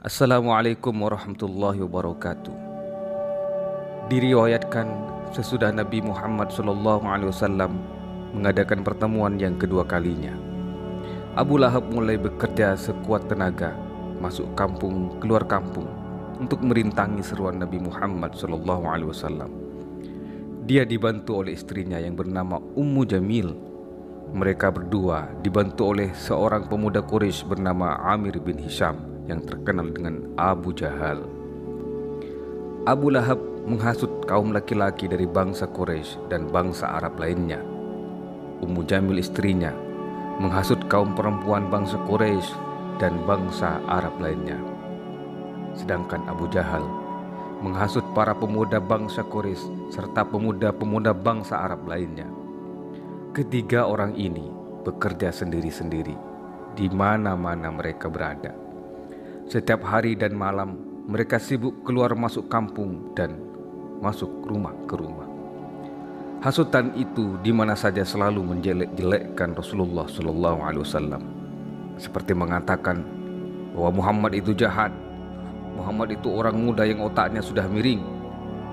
Assalamualaikum warahmatullahi wabarakatuh. Diriwayatkan sesudah Nabi Muhammad SAW mengadakan pertemuan yang kedua kalinya, Abu Lahab mulai bekerja sekuat tenaga, masuk kampung, keluar kampung, untuk merintangi seruan Nabi Muhammad SAW. Dia dibantu oleh istrinya yang bernama Ummu Jamil. Mereka berdua dibantu oleh seorang pemuda Quraisy bernama Amir bin Hisham yang terkenal dengan Abu Jahal. Abu Lahab menghasut kaum laki-laki dari bangsa Quraisy dan bangsa Arab lainnya. Ummu Jamil istrinya menghasut kaum perempuan bangsa Quraisy dan bangsa Arab lainnya. Sedangkan Abu Jahal menghasut para pemuda bangsa Quraisy serta pemuda-pemuda bangsa Arab lainnya. Ketiga orang ini bekerja sendiri-sendiri di mana-mana mereka berada. Setiap hari dan malam mereka sibuk keluar masuk kampung dan masuk rumah ke rumah. Hasutan itu di mana saja selalu menjelek-jelekkan Rasulullah SAW, seperti mengatakan bahwa Muhammad itu jahat, Muhammad itu orang muda yang otaknya sudah miring,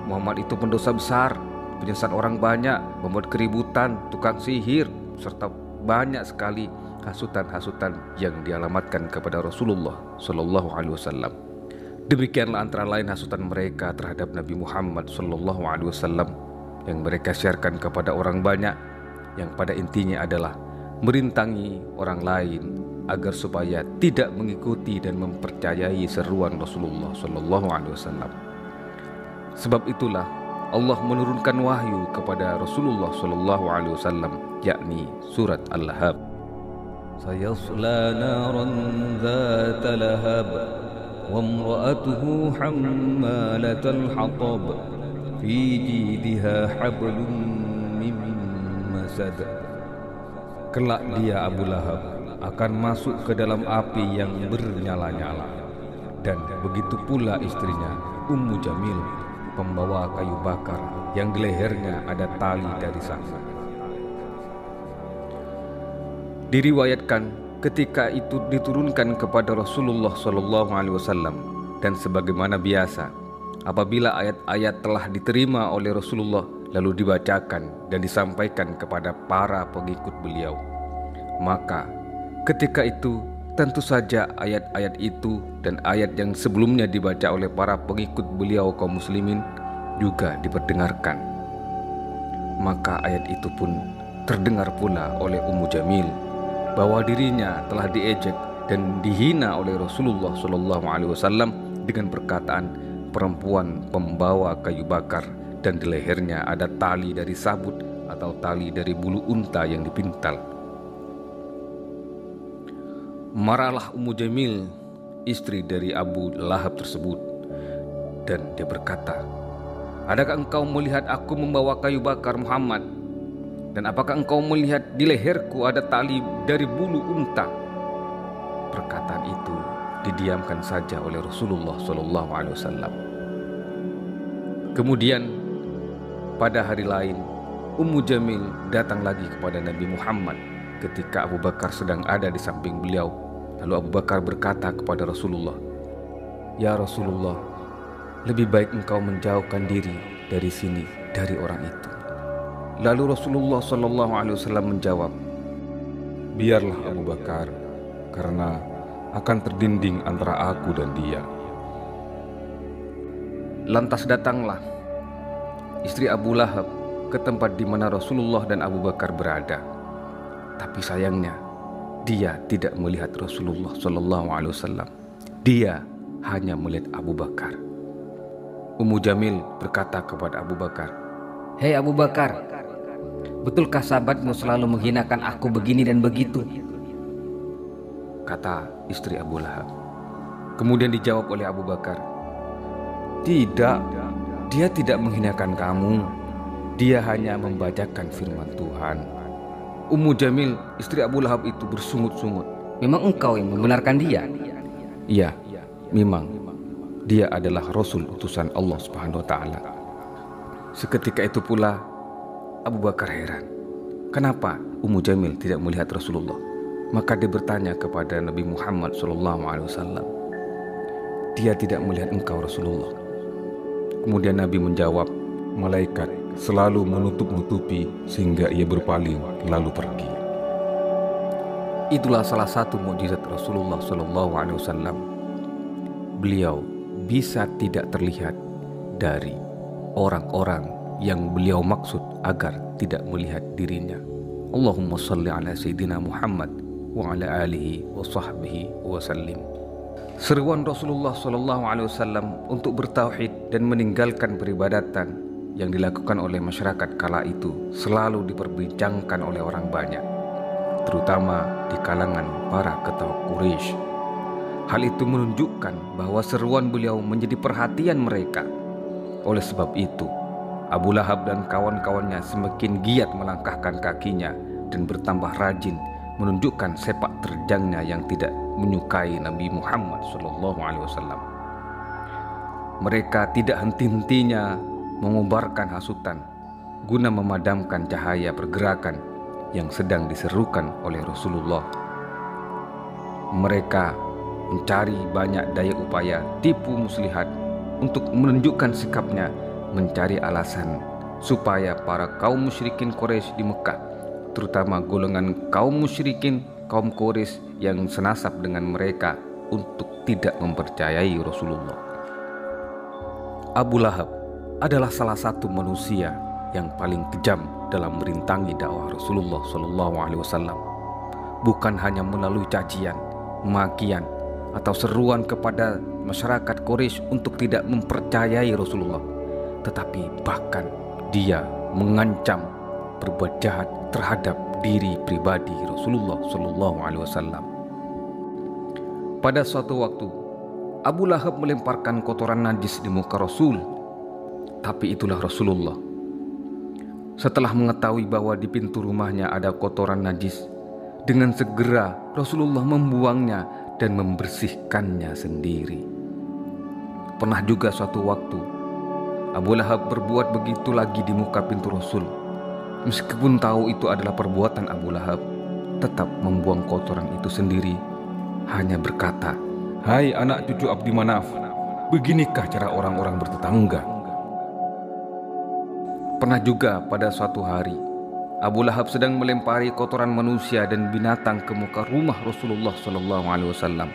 Muhammad itu pendosa besar, penyesat orang banyak, membuat keributan, tukang sihir, serta banyak sekali hasutan-hasutan yang dialamatkan kepada Rasulullah SAW. Demikianlah antara lain hasutan mereka terhadap Nabi Muhammad SAW yang mereka syiarkan kepada orang banyak, yang pada intinya adalah merintangi orang lain agar supaya tidak mengikuti dan mempercayai seruan Rasulullah SAW. Sebab itulah Allah menurunkan wahyu kepada Rasulullah SAW, yakni surat Al-Lahab. Sayasla naran dhata lahab wa imra'atuhu hammalatal hatab fi jidha hablum min masad. Kelak dia Abu Lahab akan masuk ke dalam api yang bernyala-nyala, dan begitu pula istrinya Ummu Jamil, pembawa kayu bakar yang di lehernya ada tali dari sana. Diriwayatkan ketika itu diturunkan kepada Rasulullah SAW, dan sebagaimana biasa apabila ayat-ayat telah diterima oleh Rasulullah lalu dibacakan dan disampaikan kepada para pengikut beliau, maka ketika itu tentu saja ayat-ayat itu dan ayat yang sebelumnya dibaca oleh para pengikut beliau kaum muslimin juga diperdengarkan. Maka ayat itu pun terdengar pula oleh Ummu Jamil bahwa dirinya telah diejek dan dihina oleh Rasulullah SAW dengan perkataan perempuan pembawa kayu bakar dan di lehernya ada tali dari sabut atau tali dari bulu unta yang dipintal. Marahlah Ummu Jamil, istri dari Abu Lahab tersebut, dan dia berkata, "Adakah engkau melihat aku membawa kayu bakar Muhammad? Dan apakah engkau melihat di leherku ada tali dari bulu unta?" Perkataan itu didiamkan saja oleh Rasulullah SAW. Kemudian pada hari lain Ummu Jamil datang lagi kepada Nabi Muhammad ketika Abu Bakar sedang ada di samping beliau. Lalu Abu Bakar berkata kepada Rasulullah, "Ya Rasulullah, lebih baik engkau menjauhkan diri dari sini, dari orang itu." Lalu Rasulullah SAW menjawab, "Biarlah Abu Bakar, karena akan terdinding antara aku dan dia." Lantas datanglah istri Abu Lahab ke tempat di mana Rasulullah dan Abu Bakar berada. Tapi sayangnya dia tidak melihat Rasulullah SAW. Dia hanya melihat Abu Bakar. Ummu Jamil berkata kepada Abu Bakar, "Hei Abu Bakar, betulkah sahabatmu selalu menghinakan aku begini dan begitu?" kata istri Abu Lahab. Kemudian dijawab oleh Abu Bakar, "Tidak, dia tidak menghinakan kamu. Dia hanya membacakan firman Tuhan." Ummu Jamil, istri Abu Lahab itu bersungut-sungut. "Memang engkau yang membenarkan dia?" "Iya, memang. Dia adalah Rasul utusan Allah Subhanahu wa Ta'ala." Seketika itu pula Abu Bakar heran, kenapa Ummu Jamil tidak melihat Rasulullah? Maka dia bertanya kepada Nabi Muhammad SAW, dia tidak melihat engkau Rasulullah?" Kemudian Nabi menjawab, "Malaikat selalu menutup-nutupi sehingga ia berpaling lalu pergi." Itulah salah satu mukjizat Rasulullah SAW. Beliau bisa tidak terlihat dari orang-orang yang beliau maksud agar tidak melihat dirinya. Allahumma salli ala Sayyidina Muhammad wa ala alihi wa sahbihi wa sallim. Seruan Rasulullah SAW untuk bertauhid dan meninggalkan peribadatan yang dilakukan oleh masyarakat kala itu selalu diperbincangkan oleh orang banyak, terutama di kalangan para ketua Quraisy. Hal itu menunjukkan bahwa seruan beliau menjadi perhatian mereka. Oleh sebab itu, Abu Lahab dan kawan-kawannya semakin giat melangkahkan kakinya dan bertambah rajin menunjukkan sepak terjangnya yang tidak menyukai Nabi Muhammad SAW. Mereka tidak henti-hentinya mengobarkan hasutan guna memadamkan cahaya pergerakan yang sedang diserukan oleh Rasulullah. Mereka mencari banyak daya upaya tipu muslihat untuk menunjukkan sikapnya, mencari alasan supaya para kaum musyrikin Quraisy di Mekah, terutama golongan kaum musyrikin kaum Quraisy yang senasab dengan mereka, untuk tidak mempercayai Rasulullah. Abu Lahab adalah salah satu manusia yang paling kejam dalam merintangi dakwah Rasulullah SAW. Bukan hanya melalui cacian, makian, atau seruan kepada masyarakat Quraisy untuk tidak mempercayai Rasulullah, tetapi bahkan dia mengancam berbuat jahat terhadap diri pribadi Rasulullah SAW. Pada suatu waktu, Abu Lahab melemparkan kotoran najis di muka Rasul, tapi itulah Rasulullah. Setelah mengetahui bahwa di pintu rumahnya ada kotoran najis, dengan segera Rasulullah membuangnya dan membersihkannya sendiri. Pernah juga suatu waktu Abu Lahab berbuat begitu lagi di muka pintu Rasul. Meskipun tahu itu adalah perbuatan Abu Lahab, tetap membuang kotoran itu sendiri, hanya berkata, "Hai anak cucu Abdi Manaf, beginikah cara orang-orang bertetangga?" Pernah juga pada suatu hari, Abu Lahab sedang melempari kotoran manusia dan binatang ke muka rumah Rasulullah SAW.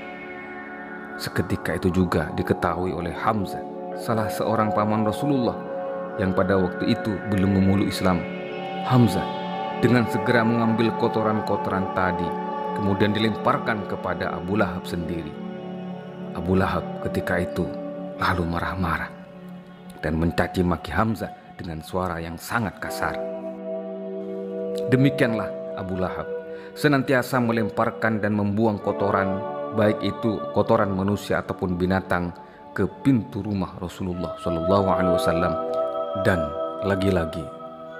Seketika itu juga diketahui oleh Hamzah, salah seorang paman Rasulullah yang pada waktu itu belum memeluk Islam. Hamzah dengan segera mengambil kotoran-kotoran tadi, kemudian dilemparkan kepada Abu Lahab sendiri. Abu Lahab ketika itu lalu marah-marah dan mencaci maki Hamzah dengan suara yang sangat kasar. Demikianlah Abu Lahab senantiasa melemparkan dan membuang kotoran, baik itu kotoran manusia ataupun binatang, ke pintu rumah Rasulullah SAW. Dan lagi-lagi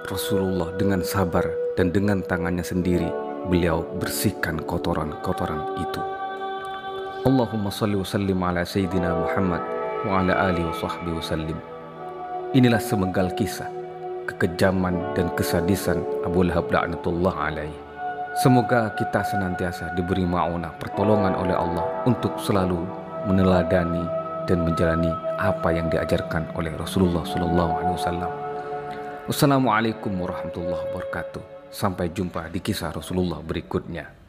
Rasulullah dengan sabar dan dengan tangannya sendiri beliau bersihkan kotoran-kotoran itu. Allahumma salli wa sallim ala Sayyidina Muhammad wa ala alihi wa sahbihi wa sallim. Inilah semenggal kisah kekejaman dan kesadisan Abu Lahab laknatullah alaihi. Semoga kita senantiasa diberi ma'unah pertolongan oleh Allah untuk selalu meneladani dan menjalani apa yang diajarkan oleh Rasulullah SAW. Wassalamualaikum warahmatullahi wabarakatuh. Sampai jumpa di kisah Rasulullah berikutnya.